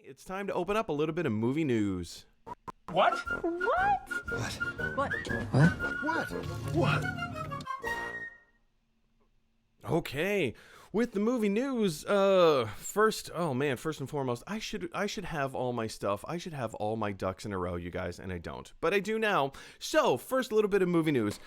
It's time to open up a little bit of movie news. What? What? What? What? What? Okay, with the movie news, first and foremost, I should have all my stuff. I should have all my ducks in a row, you guys, and I don't, but I do now. So, first, a little bit of movie news.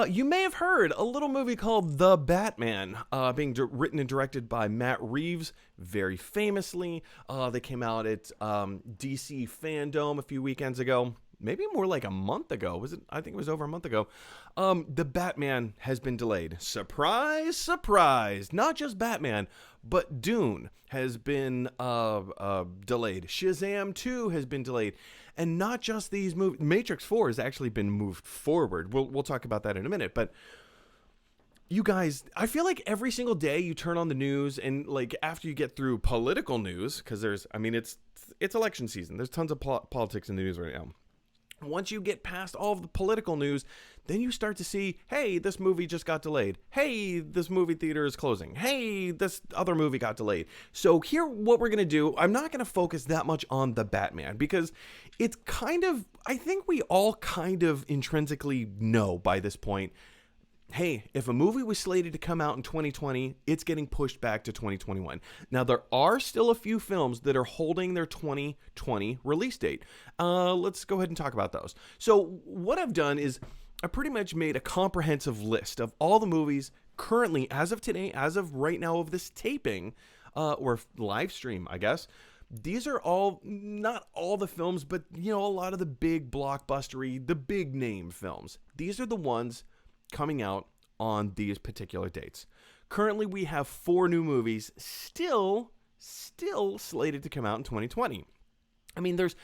You may have heard a little movie called The Batman, being written and directed by Matt Reeves, very famously. They came out at DC Fandom a few weekends ago. Maybe more like a month ago. Was it? I think it was over a month ago. The Batman has been delayed. Surprise, surprise. Not just Batman, but Dune has been delayed. Shazam 2 has been delayed. And not just these movies. Matrix 4 has actually been moved forward. We'll talk about that in a minute. But you guys, I feel like every single day you turn on the news and like after you get through political news, because it's election season. There's tons of politics in the news right now. Once you get past all of the political news, then you start to see, hey, this movie just got delayed. Hey, this movie theater is closing. Hey, this other movie got delayed. So here, what we're going to do, I'm not going to focus that much on the Batman because it's kind of, I think we all kind of intrinsically know by this point, hey, if a movie was slated to come out in 2020, it's getting pushed back to 2021. Now, there are still a few films that are holding their 2020 release date. Let's go ahead and talk about those. So what I've done is I pretty much made a comprehensive list of all the movies currently, as of today, as of right now of this taping, or live stream, I guess. These are all, not all the films, but, a lot of the big blockbustery, the big name films. These are the ones coming out on these particular dates. Currently, we have 4 new movies still slated to come out in 2020. I mean, there's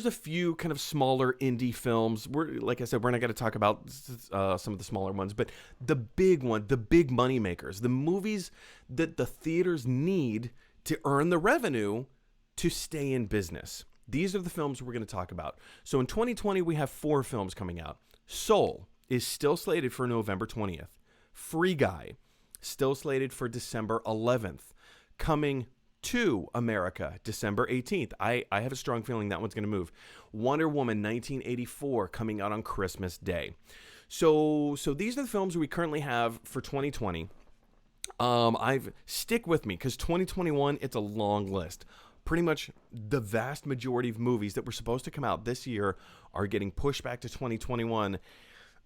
a few kind of smaller indie films. Like I said, we're not going to talk about some of the smaller ones, but the big one, the big money makers, the movies that the theaters need to earn the revenue to stay in business. These are the films we're going to talk about. So in 2020, we have 4 films coming out. Soul is still slated for November 20th. Free Guy, still slated for December 11th. Coming to America, December 18th. I have a strong feeling that one's going to move. Wonder Woman 1984 coming out on Christmas Day. So these are the films we currently have for 2020. Stick with me because 2021, it's a long list. Pretty much the vast majority of movies that were supposed to come out this year are getting pushed back to 2021.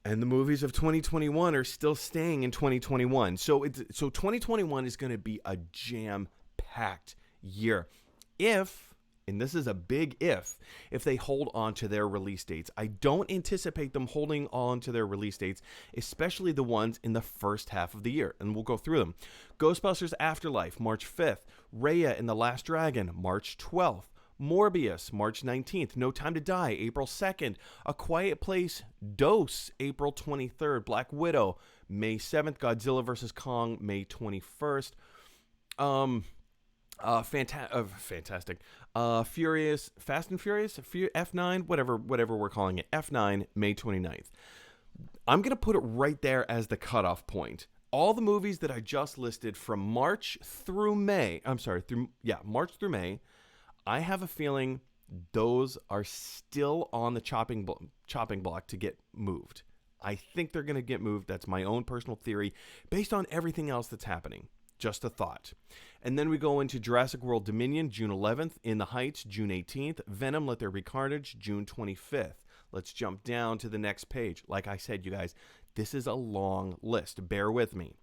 And the movies of 2021 are still staying in 2021. So 2021 is going to be a jam-packed year. And this is a big if they hold on to their release dates. I don't anticipate them holding on to their release dates, especially the ones in the first half of the year. And we'll go through them. Ghostbusters Afterlife, March 5th. Raya and the Last Dragon, March 12th. Morbius, March 19th. No Time to Die, April 2nd. A Quiet Place, Dose, April 23rd. Black Widow, May 7th. Godzilla vs. Kong, May 21st. Fantastic. Fast and Furious, F9, whatever we're calling it. F9, May 29th. I'm going to put it right there as the cutoff point. All the movies that I just listed from March through May, March through May, I have a feeling those are still on the chopping block to get moved. I think they're going to get moved. That's my own personal theory based on everything else that's happening. Just a thought. And then we go into Jurassic World Dominion, June 11th. In the Heights, June 18th. Venom, Let There Be Carnage, June 25th. Let's jump down to the next page. Like I said, you guys, this is a long list. Bear with me.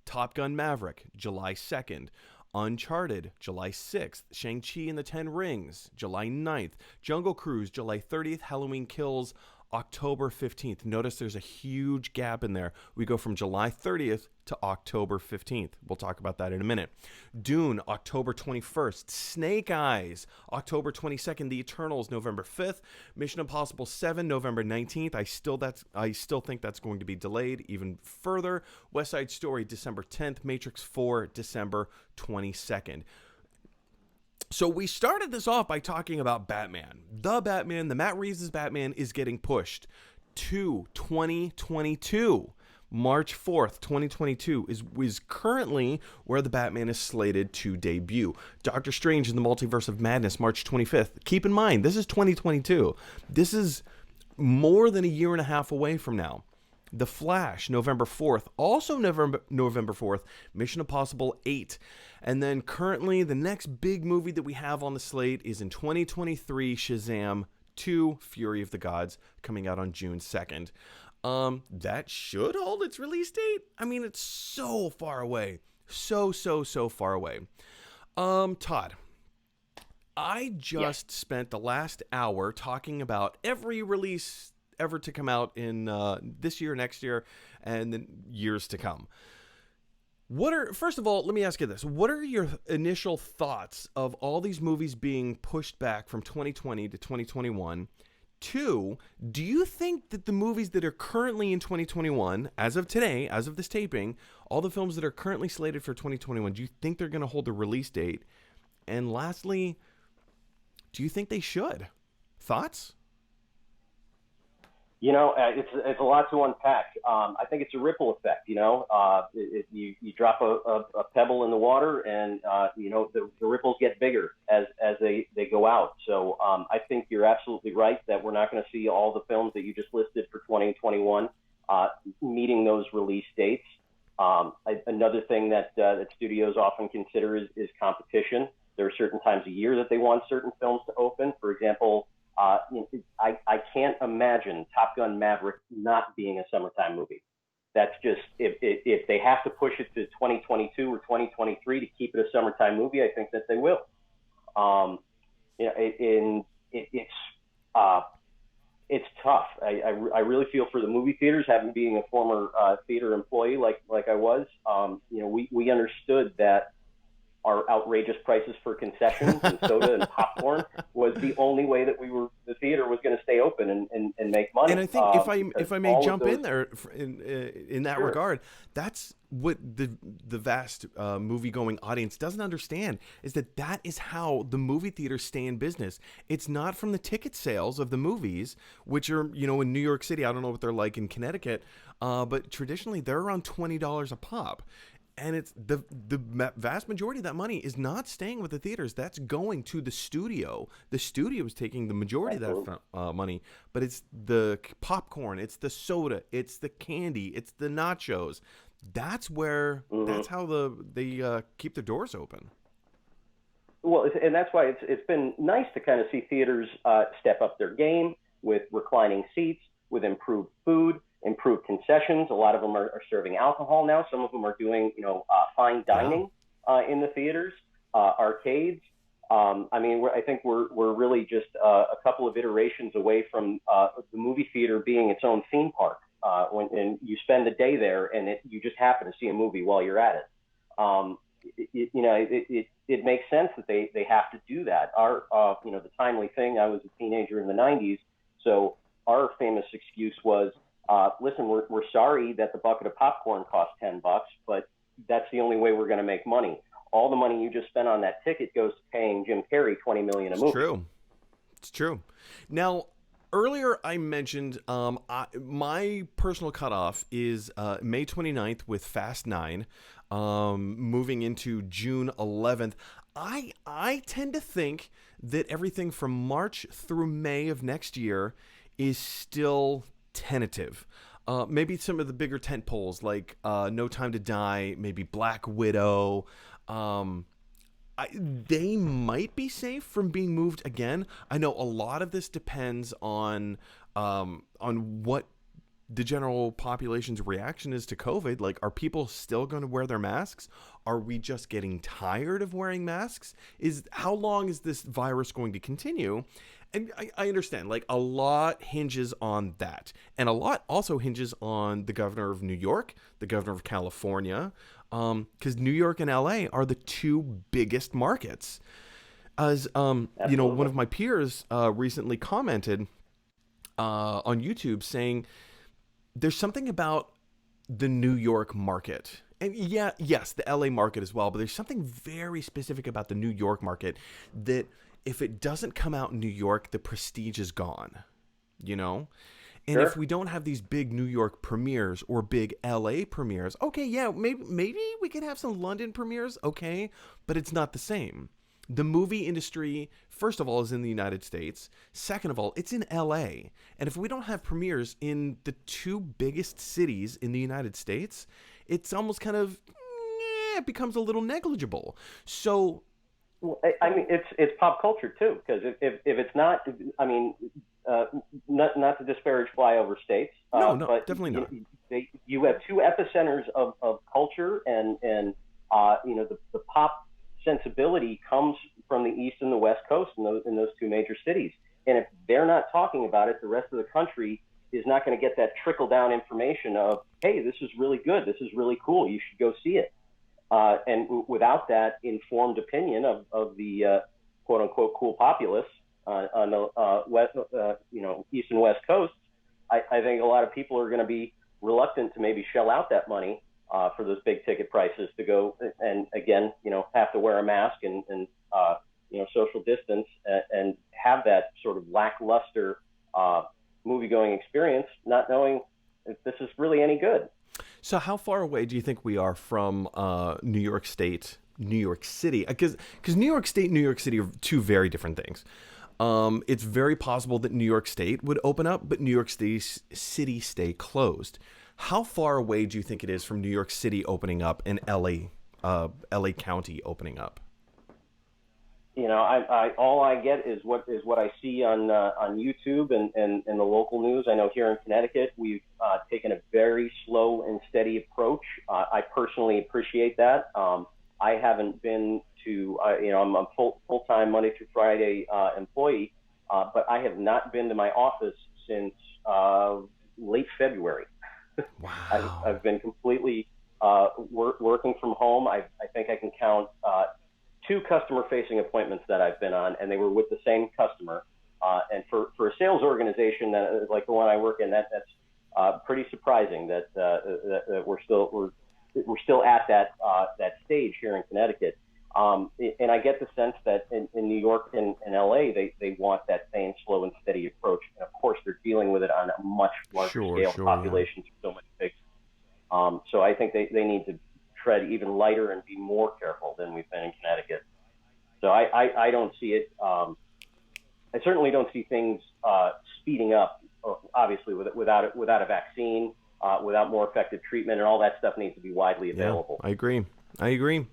Top Gun Maverick, July 2nd. Uncharted, July 6th. Shang-Chi and the Ten Rings, July 9th. Jungle Cruise, July 30th. Halloween Kills, October 15th. Notice there's a huge gap in there. We go from July 30th to October 15th. We'll talk about that in a minute. Dune, October 21st. Snake Eyes, October 22nd. The Eternals, November 5th. Mission Impossible 7, November 19th. I still think that's going to be delayed even further. West Side Story, December 10th. Matrix 4, December 22nd. So we started this off by talking about Batman. The Matt Reeves' Batman is getting pushed to 2022. March 4th, 2022 is currently where the Batman is slated to debut. Doctor Strange in the Multiverse of Madness, March 25th. Keep in mind, this is 2022. This is more than a year and a half away from now. The Flash, November 4th. Also November 4th, Mission Impossible 8. And then currently, the next big movie that we have on the slate is in 2023, Shazam 2, Fury of the Gods, coming out on June 2nd. That should hold its release date. I mean, it's so far away. So far away. Todd, I just spent the last hour talking about every release ever to come out in this year, next year, and then years to come. First of all, let me ask you this. What are your initial thoughts of all these movies being pushed back from 2020 to 2021? 2, do you think that the movies that are currently in 2021, as of today, as of this taping, all the films that are currently slated for 2021, do you think they're going to hold a release date? And lastly, do you think they should? Thoughts? You know, it's a lot to unpack. I think it's a ripple effect. You know, you drop a pebble in the water, and you know the ripples get bigger as they go out. So I think you're absolutely right that we're not going to see all the films that you just listed for 2021 meeting those release dates. Another thing that studios often consider is competition. There are certain times a year that they want certain films to open. For example, I can't imagine Top Gun Maverick not being a summertime movie. That's just, if they have to push it to 2022 or 2023 to keep it a summertime movie, I think that they will. You know, it's tough. I really feel for the movie theaters, having being a former theater employee like I was. You know, we understood that our outrageous prices for concessions and soda and popcorn was the only way that the theater was going to stay open and make money. And I think if I may jump in there in that regard, that's what the vast movie-going audience doesn't understand, is that is how the movie theaters stay in business. It's not from the ticket sales of the movies, which are, you know, in New York City, I don't know what they're like in Connecticut, but traditionally they're around $20 a pop. And it's the vast majority of that money is not staying with the theaters. That's going to the studio. The studio is taking the majority of that money. But it's the popcorn, it's the soda, it's the candy, it's the nachos. That's where that's how they keep the doors open. Well, and that's why it's been nice to kind of see theaters step up their game with reclining seats, with improved food, improved concessions. A lot of them are serving alcohol now. Some of them are doing, you know, fine dining in the theaters, arcades. I mean, I think we're really just a couple of iterations away from the movie theater being its own theme park. When you spend a day there and you just happen to see a movie while you're at it. You know, it makes sense that they have to do that. You know, the timely thing, I was a teenager in the 90s, so our famous excuse was, listen, we're sorry that the bucket of popcorn cost $10, but that's the only way we're going to make money. All the money you just spent on that ticket goes to paying Jim Carrey $20 million a movie. It's true. Now, earlier I mentioned my personal cutoff is May 29th with Fast 9, moving into June 11th. I tend to think that everything from March through May of next year is still tentative. Maybe some of the bigger tent poles like No Time to Die, maybe Black Widow. They might be safe from being moved again. I know a lot of this depends on what the general population's reaction is to COVID. Like, are people still going to wear their masks? Are we just getting tired of wearing masks? How long is this virus going to continue? And I understand, like, a lot hinges on that. And a lot also hinges on the governor of New York, the governor of California, because New York and LA are the two biggest markets. As, you know, one of my peers recently commented on YouTube saying there's something about the New York market. And yes, the LA market as well, but there's something very specific about the New York market that if it doesn't come out in New York, the prestige is gone, you know? And if we don't have these big New York premieres or big LA premieres, okay, yeah, maybe we could have some London premieres, okay, but it's not the same. The movie industry, first of all, is in the United States. Second of all, it's in LA. And if we don't have premieres in the two biggest cities in the United States, it's almost kind of, it becomes a little negligible. So, well, I mean, it's pop culture too, because if it's not, I mean, not to disparage flyover states. No, but definitely not. You have two epicenters of culture, and the pop sensibility comes from the East and the West Coast in those two major cities. And if they're not talking about it, the rest of the country is not going to get that trickle down information of, hey, this is really good, this is really cool, you should go see it. And without that informed opinion of the quote unquote cool populace on the west, East and West Coast, I think a lot of people are going to be reluctant to maybe shell out that money for those big ticket prices to go and again, have to wear a mask and social distance and have that sort of lackluster movie-going experience, not knowing if this is really any good. So how far away do you think we are from New York State, New York City? Because New York State and New York City are two very different things. It's very possible that New York State would open up, but New York City stay closed. How far away do you think it is from New York City opening up and LA County opening up? I all I get is what I see on YouTube and the local news. I know here in Connecticut, we've taken a very slow and steady approach. I personally appreciate that. I haven't been to, I'm a full-time Monday through Friday employee, but I have not been to my office since late February. Wow. I've been completely working from home. I think I can count 2 customer-facing appointments that I've been on, and they were with the same customer. And for a sales organization that like the one I work in, that's pretty surprising that we're still at that stage here in Connecticut. And I get the sense that in New York and LA, they want that same slow and steady approach. And of course, they're dealing with it on a much larger scale. Populations are so much bigger. So I think they need to tread even lighter and be more careful than we've been in Connecticut. So I don't see it. I certainly don't see things speeding up. Obviously, without a vaccine, without more effective treatment, and all that stuff needs to be widely available. Yeah, I agree.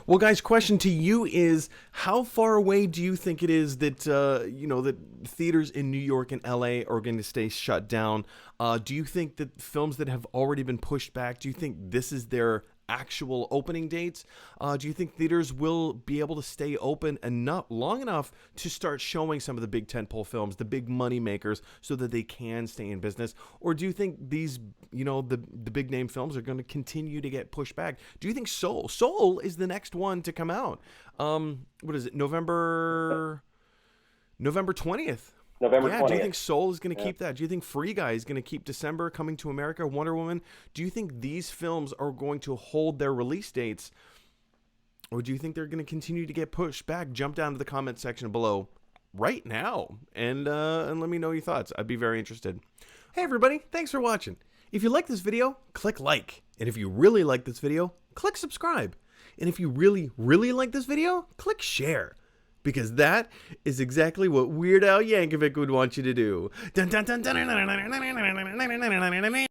Well, guys, question to you is: how far away do you think it is that that theaters in New York and LA are going to stay shut down? Do you think that films that have already been pushed back? Do you think this is their actual opening dates? Do you think theaters will be able to stay open long enough to start showing some of the big tentpole films, the big money makers, so that they can stay in business? Or do you think these, the big name films are going to continue to get pushed back? Do you think Soul is the next one to come out? What is it? November 20th. November 20th. Do you think Soul is going to keep that? Do you think Free Guy is going to keep December, Coming to America, Wonder Woman? Do you think these films are going to hold their release dates? Or do you think they're going to continue to get pushed back? Jump down to the comment section below right now and let me know your thoughts. I'd be very interested. Hey, everybody. Thanks for watching. If you like this video, click like. And if you really like this video, click subscribe. And if you really, really like this video, click share. Because that is exactly what Weird Al Yankovic would want you to do. Dun, dun, dun, dun, dun, dun, dun, dun, dun, dun, dun, dun, dun, dun, dun, dun.